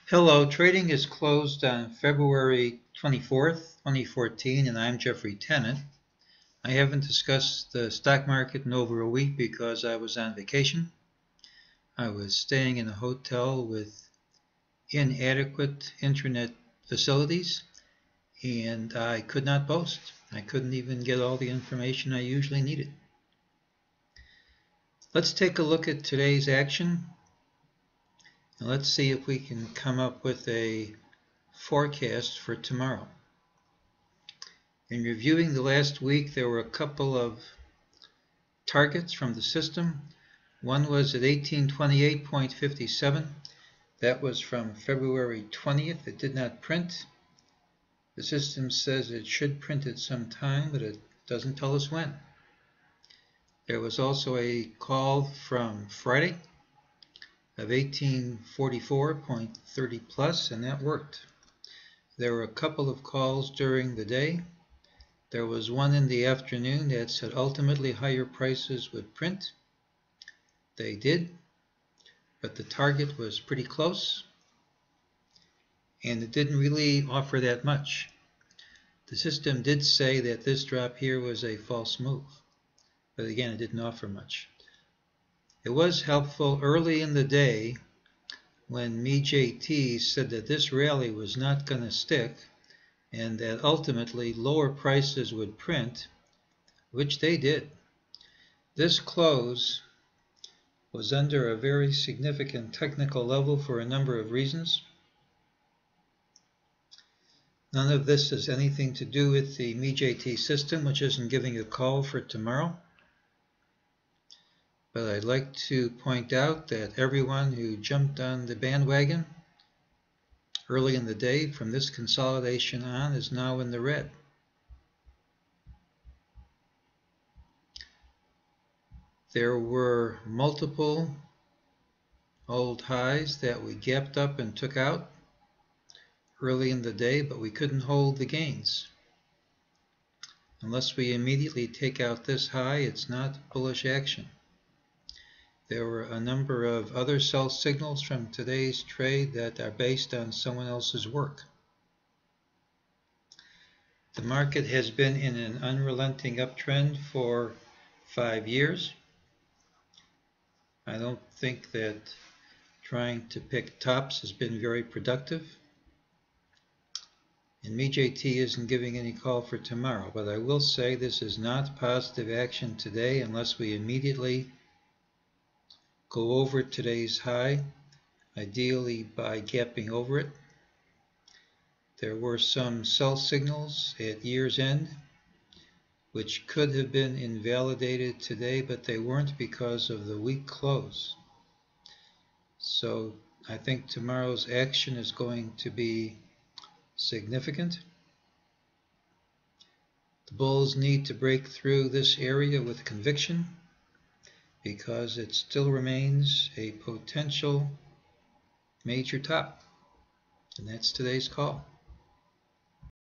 Hello, trading is closed on February 24th, 2014, and I'm Jeffrey Tennant. I haven't discussed the stock market in over a week because I was on vacation. I was staying in a hotel with inadequate internet facilities, and I could not boast. I couldn't even get all the information I usually needed. Let's take a look at today's action. And let's see if we can come up with a forecast for tomorrow. In reviewing the last week, there were a couple of targets from the system. One was at 1828.57. That was from February 20th. It did not print. The system says it should print at some time, but it doesn't tell us when. There was also a call from Friday of 1844.30 plus, and that worked. There were a couple of calls during the day. There was one in the afternoon that said ultimately higher prices would print. They did, but the target was pretty close, and it didn't really offer that much. The system did say that this drop here was a false move, but again, it didn't offer much. It was helpful early in the day when mejt said that this rally was not going to stick and that ultimately lower prices would print, which they did. This close was under a very significant technical level for a number of reasons. None of this has anything to do with the mejt system, which isn't giving a call for tomorrow. But I'd like to point out that everyone who jumped on the bandwagon early in the day from this consolidation on is now in the red. There were multiple old highs that we gapped up and took out early in the day, but we couldn't hold the gains. Unless we immediately take out this high, it's not bullish action. There were a number of other sell signals from today's trade that are based on someone else's work. The market has been in an unrelenting uptrend for 5 years. I don't think that trying to pick tops has been very productive. And mejt isn't giving any call for tomorrow, but I will say this is not positive action today unless we immediately go over today's high, ideally by gapping over it. There were some sell signals at year's end which could have been invalidated today, but they weren't because of the weak close. So I think tomorrow's action is going to be significant. The bulls need to break through this area with conviction because it still remains a potential major top. And that's today's call.